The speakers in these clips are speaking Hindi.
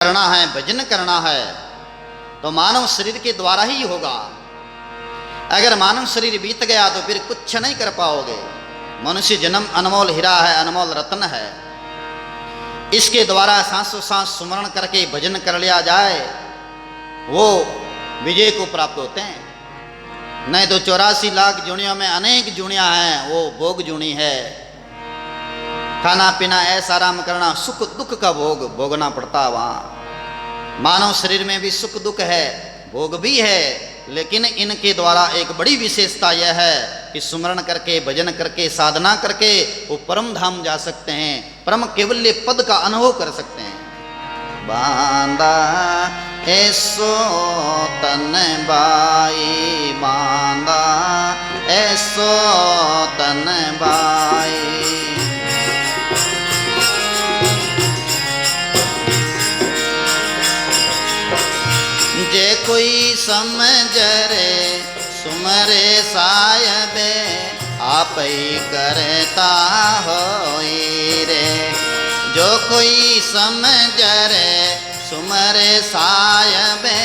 करना है, भजन करना है तो मानव शरीर के द्वारा ही होगा। अगर मानव शरीर बीत गया तो फिर कुछ नहीं कर पाओगे। मनुष्य जन्म अनमोल हीरा है, अनमोल रत्न है। इसके द्वारा सांसों सांस सुमरण करके भजन कर लिया जाए वो विजय को प्राप्त होते हैं। नहीं तो 84 लाख जुनियों में अनेक जुनिया हैं, वो भोग जुनी है। खाना पीना ऐसा आराम करना, सुख दुख का भोग भोगना पड़ता वहां। मानव शरीर में भी सुख दुख है, भोग भी है, लेकिन इनके द्वारा एक बड़ी विशेषता यह है कि सुमरण करके भजन करके साधना करके वो परम धाम जा सकते हैं, परम केवल्य पद का अनुभव कर सकते हैं। बांदा ऐसो तन बाई, बांदा ऐसो तन बाई। जे कोई समझ रे सुमरे सायबे, आप ही करता होई रे। जो कोई समझ रे सुमरे सायबे,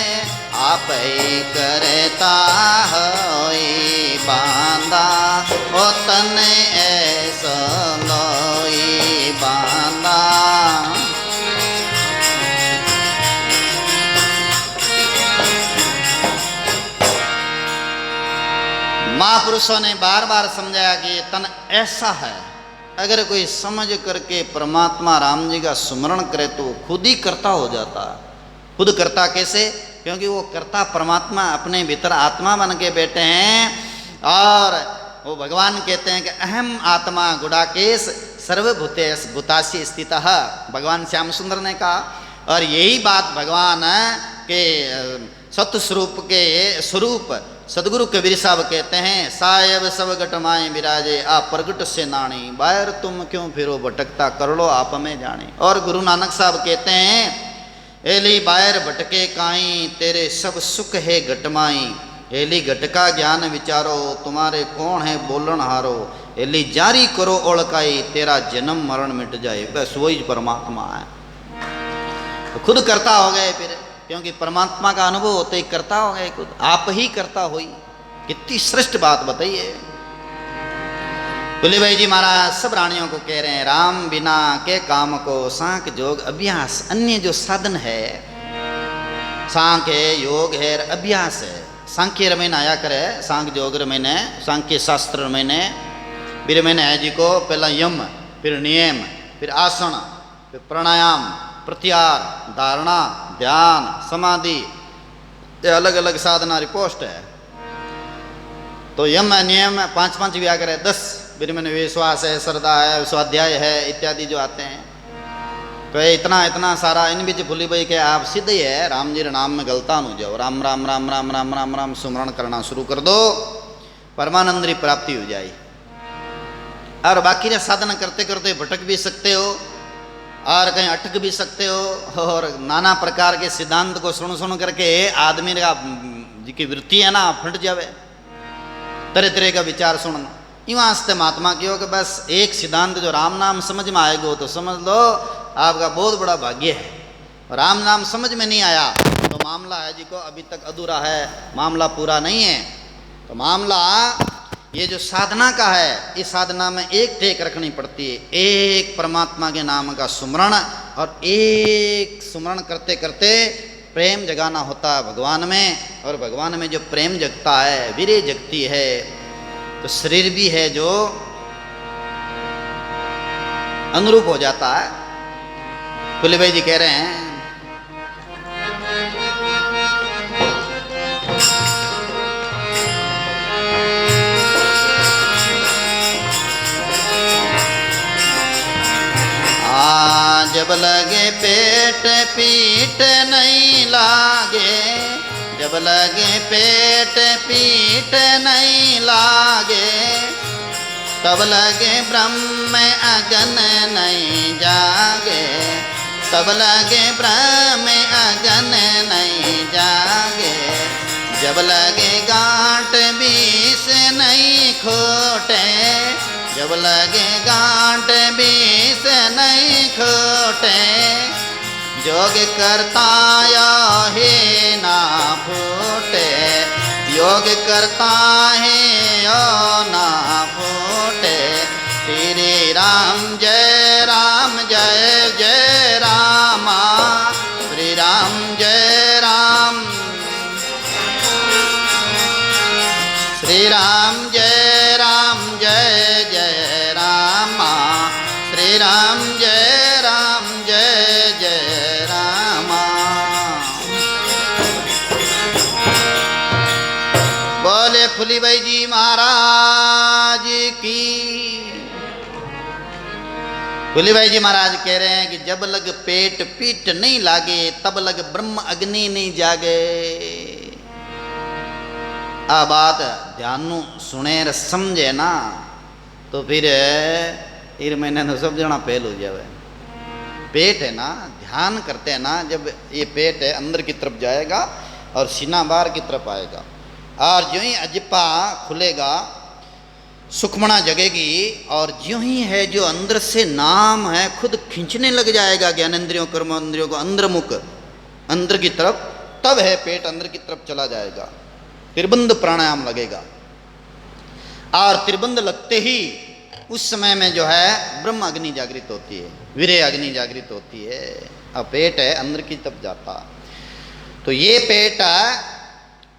आप ही करता होई। बांदा ओ तन ऐसो लोई, बांदा। महापुरुषों ने बार बार समझाया कि ये तन ऐसा है, अगर कोई समझ करके परमात्मा राम जी का सुमरण करे तो खुद ही करता हो जाता। खुद करता कैसे? क्योंकि वो करता परमात्मा अपने भीतर आत्मा बन के बैठे हैं। और वो भगवान कहते हैं कि अहम आत्मा गुडाकेश सर्वभूतेश भूतासी स्थितः, भगवान श्याम सुंदर ने कहा। और यही बात भगवान के सत्य स्वरूप के स्वरूप सदगुरु कबीर साहब कहते हैं, सायब सब घटमाएं विराजे आप प्रगट से नाणी, बाहर तुम क्यों फिरो भटकता कर लो आप में जाने। और गुरु नानक साहब कहते हैं, एली बाहर भटके काई तेरे सब सुख है घटमाई, एली घट का ज्ञान विचारो तुम्हारे कौन है बोलन हारो, एली जारी करो ओळकाई तेरा जन्म मरण मिट जाए। बस वही परमात्मा है। तो खुद करता हो गए फिर, क्योंकि परमात्मा का अनुभव होते ही करता हो गए, खुद आप ही करता होई। कितनी श्रेष्ठ बात बताइए। तुले भाई जी महाराज सब रानियों को कह रहे हैं, राम बिना के काम को सांख जोग अभ्यास, अन्य जो साधन है सांख है, योग है, अभ्यास है। सांख्य रमैन आया करे, सांख जोग रमैने, सांख्य शास्त्र रमैने, फिर मैंने है जी को पहला यम, फिर नियम, फिर आसन, फिर प्राणायाम, प्रत्याहार, धारणा, ध्यान, समाधि, ये अलग अलग साधना रिपोस्ट है। तो यम नियम 5-5 भी आकर है, 10 फिर मैंने विश्वास है, श्रद्धा है, स्वाध्याय है इत्यादि जो आते हैं। तो ये इतना इतना सारा इन बीच भूली भाई के आप सीधे ही है राम जी के नाम में गलता न हो जाओ, राम राम राम राम राम राम राम सुमरण करना शुरू कर दो, परमानंद की प्राप्ति हो जाए। और बाकी ने साधना करते करते भटक भी सकते हो और कहीं अटक भी सकते हो, और नाना प्रकार के सिद्धांत को सुन करके आदमी का जी वृत्ति है ना फट जावे, तरह तरह का विचार सुनना। यूँ वास्ते महात्मा की हो कि बस एक सिद्धांत जो राम नाम समझ में आएगा तो समझ लो आपका बहुत बड़ा भाग्य है। राम नाम समझ में नहीं आया तो मामला है जी को अभी तक अधूरा है, मामला पूरा नहीं है। तो मामला ये जो साधना का है, इस साधना में एक टेक रखनी पड़ती है, एक परमात्मा के नाम का सुमरण, और एक सुमरण करते करते प्रेम जगाना होता है भगवान में। और भगवान में जो प्रेम जगता है, वीर्य जगती है, तो शरीर भी है जो अनुरूप हो जाता है। फुले भाई जी कह रहे हैं, जब लगे पेट पीठ नहीं लागे, जब लगे पेट पीठ नहीं लागे, तब लगे ब्रह्म अगन नहीं जागे, तब लगे ब्रह्म अगन नहीं जागे। जब लगे गांठ बीस नहीं खोटे, जब लगे गांठ बीस नहीं खोटे, जोग करता है ना फूटे, योग करता है यो ना फूटे। श्री राम जय जय रामा, श्री राम जय राम, श्री राम जय जय रामा, श्री राम जय जय रामा। बोले फूलीबाई जी महाराज की। फूलीबाई जी महाराज कह रहे हैं कि जब लग पेट पीठ नहीं लागे, तब लग ब्रह्म अग्नि नहीं जागे। आ बात ध्यान सुने र समझे ना तो फिर मैंने तो सब जना फेल हो जावे। पेट है ना, ध्यान करते हैं ना, जब ये पेट है अंदर की तरफ जाएगा और सीना बाहर की तरफ आएगा, और जो ही अजिप्पा खुलेगा सुखमणा जगेगी, और ज्यों ही है जो अंदर से नाम है खुद खींचने लग जाएगा ज्ञानेंद्रियों कर्मेंद्रियों को अंदर मुख अंदर की तरफ, तब है पेट अंदर की तरफ चला जाएगा। त्रिबंध प्राणायाम लगेगा, और त्रिबंध लगते ही उस समय में जो है ब्रह्म अग्नि जागृत होती है, वीर्य अग्नि जागृत होती है, अब पेट है अंदर की तरफ जाता। तो ये पेट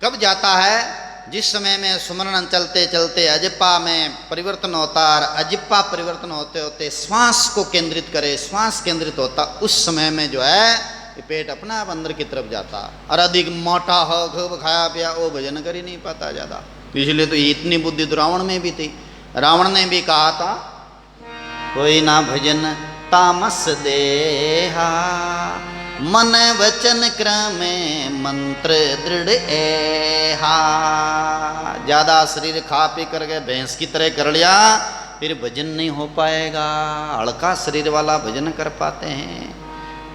कब जाता है? जिस समय में सुमरण चलते चलते अजिप्पा में परिवर्तन होता, और अजिप्पा परिवर्तन होते होते श्वास को केंद्रित करे, श्वास केंद्रित होता, उस समय में जो है ये पेट अपना आप अंदर की तरफ जाता। और अधिक मोटा हो, खूब खाया पिया, वो भजन कर ही नहीं पाता ज़्यादा। इसलिए तो इतनी बुद्धि तो रावण में भी थी। रावण ने भी कहा था कोई ना भजन तामस देहा, मन वचन क्रमे मंत्र दृढ़ एहा। ज़्यादा शरीर खा पी करके भैंस की तरह कर लिया, फिर भजन नहीं हो पाएगा। हल्का शरीर वाला भजन कर पाते हैं,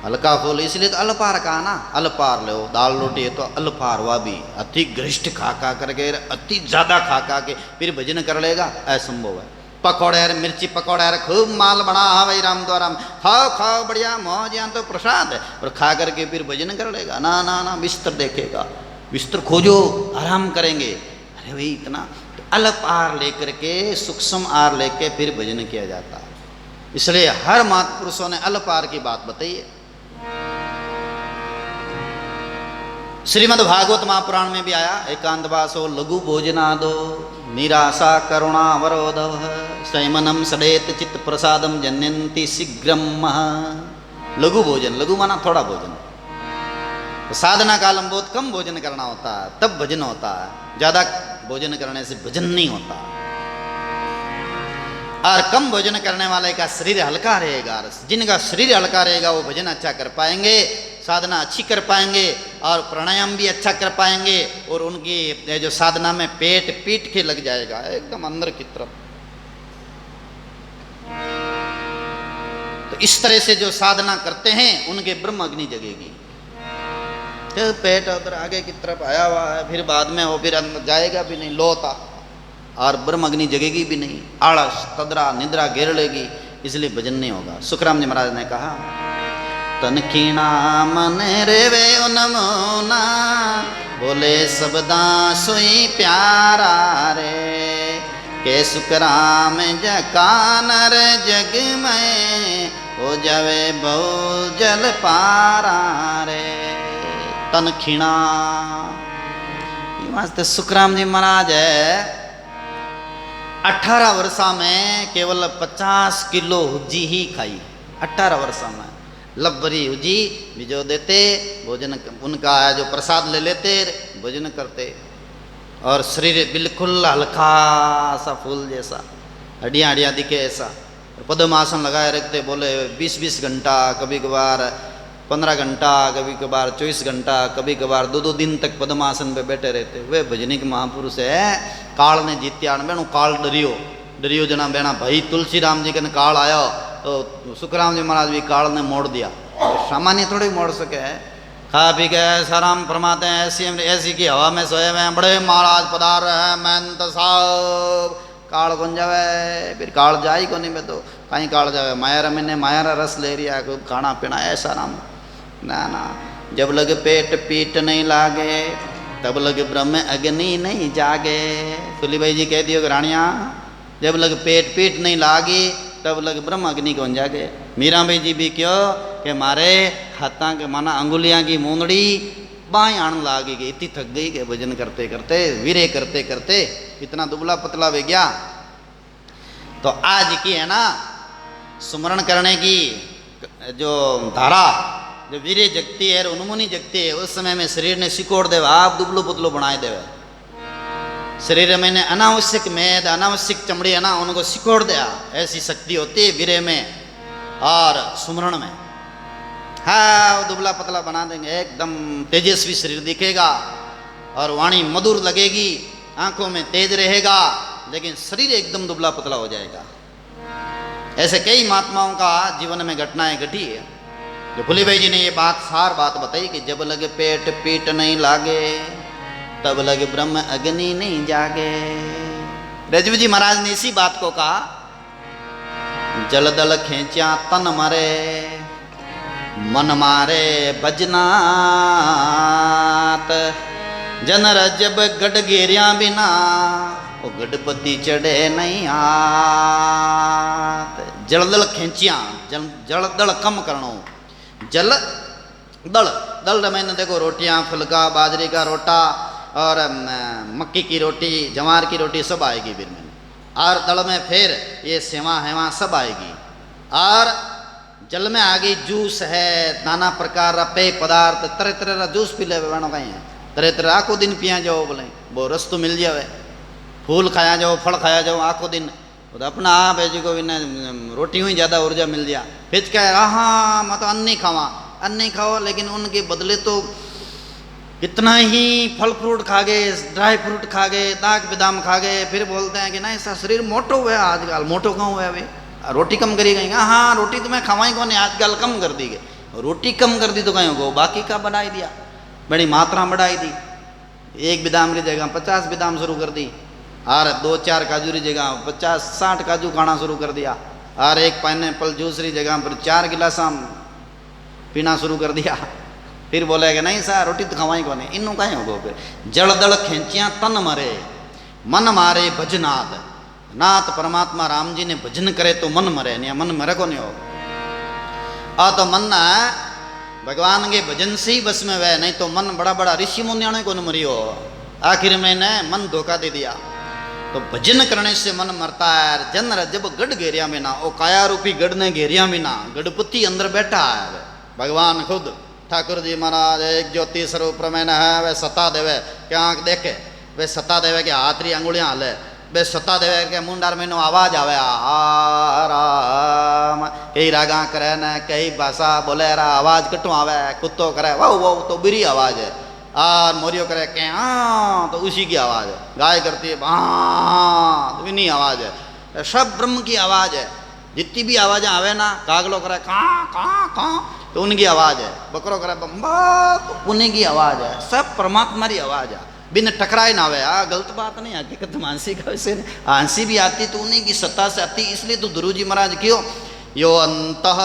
हल्का फूल। इसलिए तो अल्पार कहा ना, अल्पार लो, दाल रोटी है तो अल्पार, वह भी अति गरिष्ठ खा करके, अति ज़्यादा खा के फिर भजन कर लेगा, असंभव है। पकौड़े मिर्ची पकौड़े खूब माल बना, हाँ भाई राम द्वारा खाओ खाओ बढ़िया मौज, यहाँ तो प्रसाद है, और खा करके फिर भजन कर लेगा? ना ना ना, बिस्तर देखेगा, बिस्तर खोजो, आराम करेंगे। अरे भाई इतना तो अल्प आहार लेकर के, सूक्ष्म आहार लेके फिर भजन किया जाता है। इसलिए हर महापुरुषों ने अल्प आहार की बात बताई है। श्रीमद् भागवत महापुराण में भी आया, एकांतवासो लघु भोजनादो निराशा करुणावरोधव संयमनम सडेत चित्त प्रसादम जनयन्ति शीघ्रम। लघु भोजन, लघु माना थोड़ा भोजन। तो साधना कालम बहुत कम भोजन करना होता है, तब भजन होता है। ज़्यादा भोजन करने से भजन नहीं होता। और कम भोजन करने वाले का शरीर हल्का रहेगा, जिनका शरीर हल्का रहेगा वो भजन अच्छा कर पाएंगे, साधना अच्छी कर पाएंगे, और प्राणायाम भी अच्छा कर पाएंगे, और उनकी जो साधना में पेट पीठ के लग जाएगा एकदम अंदर की तरफ। तो इस तरह से जो साधना करते हैं उनके ब्रह्म अग्नि जगेगी। तो पेट उधर आगे की तरफ आया हुआ है, फिर बाद में वो फिर अंदर जाएगा भी नहीं, लोता, और ब्रह्म अग्नि जगेगी भी नहीं, आलस तद्रा निद्रा घेर लेगी, इसलिए भजन नहीं होगा। सुखराम जी महाराज ने कहा तन खीणा मन रेवे उनमोना, बोले सबदा सोई प्यारा रे, के सुखराम जकानर जग में हो जावे बहु जल पारा रे। तन खीणा वास्ते सुखराम जी महाराज है 18 वर्षा में केवल 50 किलो हुज्जी ही खाई। 18 वर्षा में लब्बरी हुज्जी भिजो देते, भोजन उनका जो प्रसाद ले लेते, भोजन करते, और शरीर बिल्कुल हल्का सा फूल जैसा, हड्डियाँ हड्डियाँ दिखे ऐसा। पद्मासन लगाए रखते, बोले 20-20 घंटा, कभी कभार 15 घंटा, कभी कभार 24 घंटा, कभी कभार 2-2 दिन तक पद्मासन पे बैठे रहते। वे भजनिक महापुरुष है। काल ने जीत्या बेणु, काल डरियो जना बेना भाई तुलसी राम जी के काल आयो तो सुखराम जी महाराज भी काल ने मोड़ दिया। सामान्य थोड़ी मोड़ सके है। खा पी के साराम फरमाते हैं ऐसी की हवा में सोए हुए हैं, बड़े महाराज पधार रहे हैं महंत साहब। काल कौन जावे, फिर काल जाई को नहीं, मैं तो कहीं काल जावे। माया रमी ने माया रस ले रिया, खूब खाना पीना ऐसा राम ना ना, जब लग पेट पीट नहीं लागे तब लग ब्रह्म अग्नि नहीं जागे। सुलीबाई जी कह दियो रानिया, जब लग पेट पीट नहीं लागी तब लग ब्रह्म अग्नि कौन जागे। मीरा भाई जी भी क्यों कि मारे हाथा के माना अंगुलियां की मूंदड़ी बाएं आने लागी गई, इतनी थक गई कि भजन करते करते वीरे करते करते इतना दुबला पतला वे गया। तो आज की है ना सुमरण करने की जो धारा, जो वीरे जगती है उन्मुनी जगती है, उस समय में शरीर ने सिकोड़ देवे, आप दुबलो पुतलो बनाए देवे। शरीर में ने अनावश्यक मैद अनावश्यक चमड़ी है ना उनको सिकोड़ दिया, ऐसी शक्ति होती है वीरे में और सुमरण में। हाँ वो दुबला पतला बना देंगे, एकदम तेजस्वी शरीर दिखेगा और वाणी मधुर लगेगी, आंखों में तेज रहेगा, लेकिन शरीर एकदम दुबला पतला हो जाएगा। ऐसे कई महात्माओं का जीवन में घटनाएं घटी है। जो फुली भाई जी ने ये बात सार बात बताई कि जब लगे पेट पीट नहीं लागे तब लगे ब्रह्म अग्नि नहीं जागे। रजवी जी महाराज ने इसी बात को कहा, जलदल खेचा तन मरे मन मारे बजनात, जनर जब गढ़ घेरिया बिना वो गढ़पति चढ़े नहीं आत। जलदल खेचिया, जलदल कम करनो, जल दल दल मैंने देखो रोटियां फुल्का बाजरे का रोटा और मक्की की रोटी जवार की रोटी सब आएगी फिर में, और दल में फिर ये सेवा हेवा सब आएगी। और जल में आ गई जूस है, नाना प्रकार का पेय पदार्थ, तरह तरह का जूस पी ले बनो कहीं है, तरह तरह आखो दिन पिया जाओ, बोले वो रस तो मिल जाए, फूल खाया जाओ फल खाया जाओ आखो दिन, तो अपना आप है जी को रोटी हुई ज़्यादा ऊर्जा मिल जाए। फिर क्या है, हाँ मैं तो अन्न नहीं खावा, अन्न नहीं खाओ, लेकिन उनके बदले तो कितना ही फल फ्रूट खा गए, ड्राई फ्रूट खा गए, दाग बादाम खा गए, फिर बोलते हैं कि ना ऐसा शरीर मोटो हुआ है, आजकल मोटो कहाँ हुआ है भाई, रोटी कम करी गई। हाँ रोटी तो मैं खावाई कौन, आजकल कम कर दी गई, रोटी कम कर दी तो कहीं हो, बाकी का बढ़ाई दिया, बड़ी मात्रा बढ़ाई दी, एक बादाम की जगह 50 बादाम शुरू कर दी, और 2-4 काजू की जगह 50-60 काजू खाना शुरू कर दिया, और एक पाइनएप्पल जूस की जगह पर 4 गिलास पीना शुरू कर दिया। फिर बोले कि नहीं सर रोटी तो खवाई को नहीं, इनू कहीं होगो। फिर जलदल खेचिया तन मरे मन मारे भजनाथ, नाथ परमात्मा राम जी ने भजन करे तो मन मरे, नहीं मन मरे को नहीं हो। तो मन भगवान के भजन से ही बस में वह, नहीं तो मन बड़ा बड़ा ऋषि मुनियाने को न मरियो। आखिर मैंने मन धोखा दे दिया। तो भजन करने से मन मरता है। जन जब गढ़ घेरिया में ना, वो काया रूपी गढ़ ने घेरिया में ना, गढ़पति अंदर बैठा है, भगवान खुद ठाकुर जी महाराज एक ज्योति स्वरूप में है, वह सता देवे के आँख देखे, वे सता देवे के हाथ री अंगुलियां हाले, वे सता देवे के मुंडार में आवाज आवे आराम, कई रागा करे न कई भाषा बोले रा आवाज कटो आवे, कुत्तो करे वाह वाह तो बुरी आवाज है, और मोरियो करे के तो उसी की आवाज है, गाय करती है तो इन्हीं आवाज है, सब ब्रह्म की आवाज है। जितनी भी आवाजें आवे ना, कागलो करे कहाँ तो उनकी आवाज़ है, बकरो करे बम्बा तो उन्हीं की आवाज़ है, सब परमात्मा की आवाज़ है, बिन टकराए ना आवे। गलत बात नहीं, हकीकत मानसी का वैसे आंसी भी आती तो उन्हीं की सत्ता से आती। इसलिए तो गुरु जी महाराज क्यों यो अंतः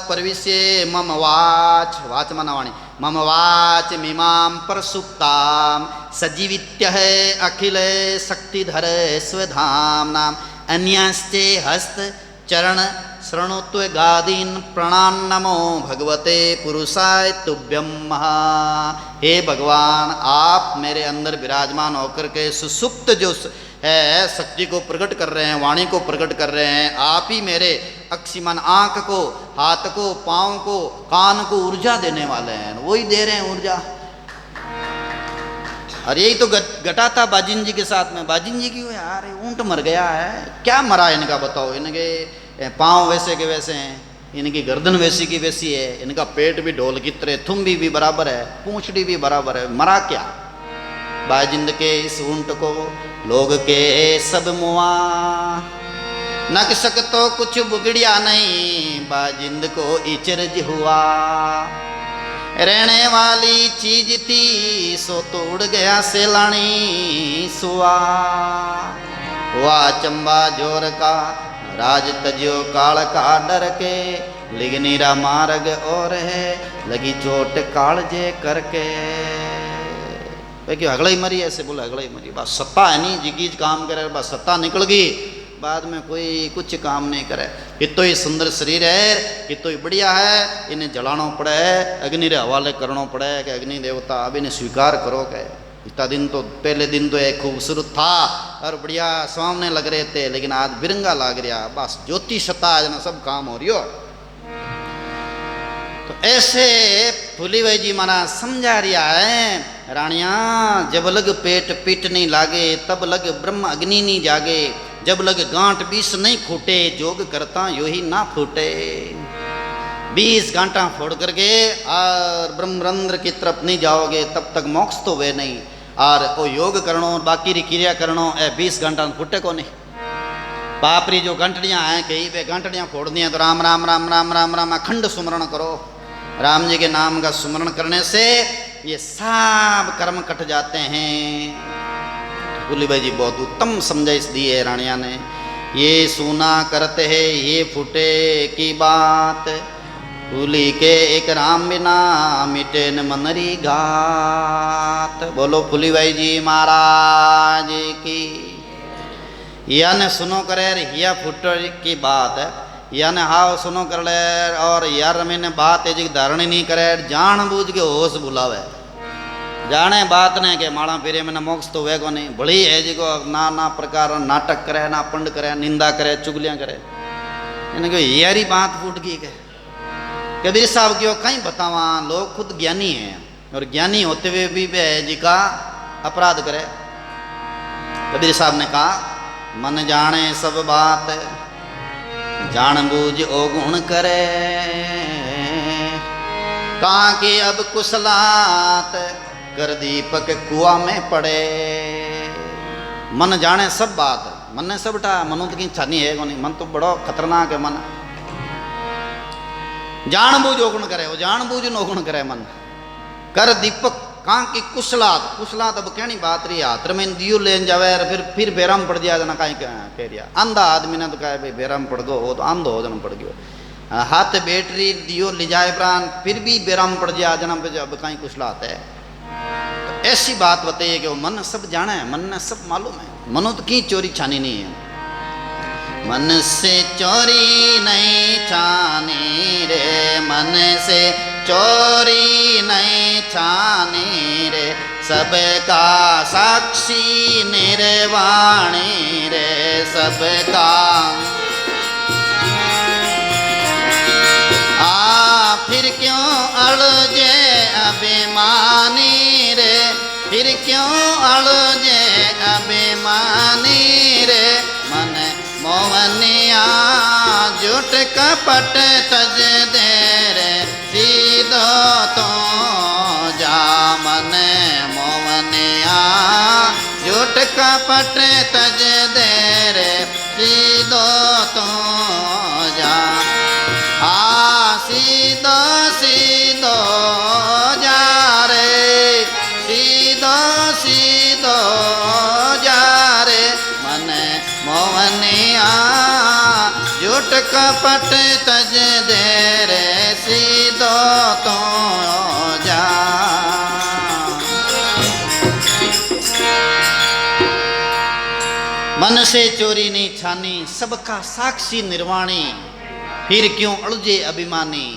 प्रविश्य मम वाच, वाच मनावाणी मम वाच मीमां प्रसुप्ताम सजीवित्य है अखिल शक्तिधर स्वधाम नाम अन्यास्ते हस्त चरण शरणोत्व गादीन प्रणाम नमो भगवते पुरुषाय तुभ्यम महा। हे भगवान, आप मेरे अंदर विराजमान होकर के सुसुप्त जो है शक्ति को प्रकट कर रहे हैं, वाणी को प्रकट कर रहे हैं। आप ही मेरे अक्षिमन आँख को, हाथ को, पाँव को, कान को ऊर्जा देने वाले हैं, वही दे रहे हैं ऊर्जा। और यही तो घटा था बाजिन जी के साथ में। बाजिन जी क्यों यार, ऊंट मर गया है, क्या मरा इनका बताओ। इनके पाँव वैसे के वैसे हैं, इनकी गर्दन वैसी की वैसी है, इनका पेट भी ढोल की तरह, थुम्बी भी बराबर है, पूंछड़ी भी बराबर है, मरा क्या। बाजिंद के इस ऊंट को लोग के सब मुआ, नक सक तो कुछ बिगड़िया नहीं, बाजिंद को इचरज हुआ। रहने वाली चीज थी सो तो उड़ गया सेलानी सुआ। वाह चंबा जोर का राज तजियो काल का डर के, लिगनीरा मार्ग और है लगी चोट कालजे करके। भाई क्यों अगला ही मरी, ऐसे बोला अगला ही मरी। बस सत्ता है नहीं, जिगीज काम करे, बस सत्ता निकल गई, बाद में कोई कुछ काम नहीं करे। कितो ही सुंदर शरीर है, कितो ही बढ़िया है, इन्हें जलाना पड़े है, अग्नि रे हवाले करना पड़े कि अग्नि देवता अब इन्हें स्वीकार करो। के इतना दिन तो पहले दिन तो एक खूबसूरत था और बढ़िया सामने लग रहे थे, लेकिन आज बिरंगा लग रहा, बस ज्योति सत्ता है ना, सब काम हो रही हो। तो ऐसे फूली भाई जी माना समझा रिया है, रानिया जब लग पेट पीट नहीं लागे, तब लग ब्रह्म अग्नि नहीं जागे, जब लग गांठ 20 नहीं फूटे, जोग करता यो ही ना फूटे। 20 गांठा फोड़ करके और ब्रह्मरंध्र की तरफ नहीं जाओगे तब तक मोक्ष तो वे नहीं। और वो योग करनो बाकी री क्रिया करनो, ए 20 घंटा फुटे को नहीं। पापरी जो घंटड़ियाँ हैं कहीं वे घंटड़ियाँ फोड़ दी हैं, तो राम राम राम राम राम राम अखंड सुमरण करो। राम जी के नाम का सुमरण करने से ये सब कर्म कट जाते हैं। फूली भाई जी बहुत उत्तम समझाइश दी है रानिया ने। ये सुना करते है ये फूटे की बात, फूली के एक राम बिना मिटे न मनरी घात। बोलो फूली भाई जी महाराज की। याने सुनो करे या फुट की बात है, याने हाव सुनो कर ले और यार मैंने बात है जी धारण नहीं करे, जान बूझ के होश बुलावे, जाने बात ने के माड़ा फिरे मैंने मोक्ष तो वे को नहीं। भली है जी को ना प्रकार नाटक करे, ना पंड करे, निंदा करे, चुगलियाँ करे, इन्हें क्यों यारी बात फूट गई के कबीर साहब क्यों कहीं बतावा। लोग खुद ज्ञानी हैं और ज्ञानी होते हुए भी वे जी का अपराध करे। कबीर साहब ने कहा मन जाने सब बात, जान बूझ अवगुण करे, कहाँ की अब कुशलात, कर दीपक कुआ में पड़े। मन जाने सब बात, मन ने सब उठा, मनु तो की छानी है नहीं, मन तो बड़ो खतरनाक है। मन जान बूझ अवगुण करे, वो जान बूझ अवगुण करे मन। कर दीपक कहाँ की कुशलात, कुशलात अब कहनी बात रही, हाथ में दियो लेन जावे फिर बेराम पड़ जाए ना, कहीं कह रिया। अंधा आदमी ने तो कहे भाई बेराम पड़ गो, वो तो अंधो हो जाना पड़ गयो। हाथ बैटरी दियो ले जाए प्राण फिर भी बेराम पड़ जाए जना, अब कहीं कुशलात है। तो ऐसी बात बताइए कि वो मन सब जाना है, मन ने सब मालूम है, मनो तो की चोरी छानी नहीं है। मन से चोरी नहीं छानी रे, मन से चोरी नहीं छानी रे, सबका साक्षी निर्वाणी रे, सबका फिर क्यों अड़जे अभिमानी रे, फिर क्यों अड़जे अभिमानी रे। मन मोहनिया झूठ कपट तज दे रे, सीधो तो जा। मन मोहनिया झूठ कपट तज दे रे, सीधो तो जा। सीधो सीधो जा रे, सीधो सीधो जा रे। मन मोहनिया झूठ कपट तज दे रे, सीधो तो जा। मन से चोरी नहीं छानी, सबका साक्षी निर्वाणी, फिर क्यों अड़जे अभिमानी।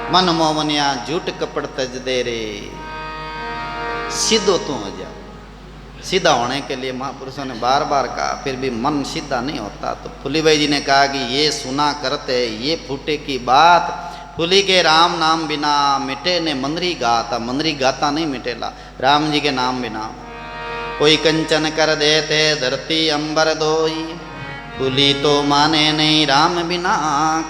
मन मोहनिया झूठ कपट तज दे रे, सीधो तू हो जा। सीधा होने के लिए महापुरुषों ने बार बार कहा, फिर भी मन सीधा नहीं होता। तो फूली भाई जी ने कहा कि ये सुना करते ये फूटे की बात, फूली के राम नाम बिना मिटे ने मंदरी गाता, मंदरी गाता नहीं मिटेला राम जी के नाम बिना। कोई कंचन कर देते धरती अंबर दोई, फूली तो माने नहीं राम बिना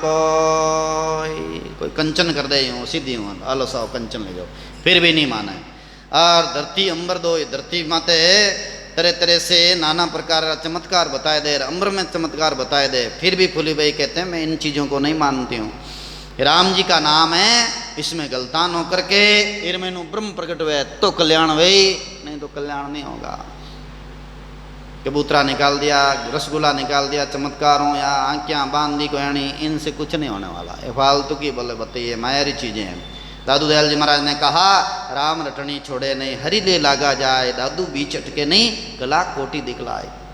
कोई कंचन कर दे यूँ सीधी यूँ, आलो साहब कंचन ले जाओ, फिर भी नहीं माने। और धरती अंबर दो, धरती माते तरह तरह से नाना प्रकार का चमत्कार बताए दे, अंबर में चमत्कार बताए दे, फिर भी फूली भाई कहते हैं मैं इन चीज़ों को नहीं मानती हूँ। राम जी का नाम है, इसमें गलतान हो करके फिर मैनू ब्रह्म प्रकट हुए तो कल्याण हुई, नहीं तो कल्याण नहीं होगा। कबूतरा निकाल दिया, रसगुल्ला निकाल दिया, चमत्कारों या आंखें बांध दी कोयाणी, इनसे कुछ नहीं होने वाला। ये फालतू की बोले बताइए मायारी चीज़ें हैं। दादू दयाल जी महाराज ने कहा राम रटनी छोड़े नहीं, हरि ले लागा जाए, दादू बीच अटके नहीं, कला कोटि दिखलाए।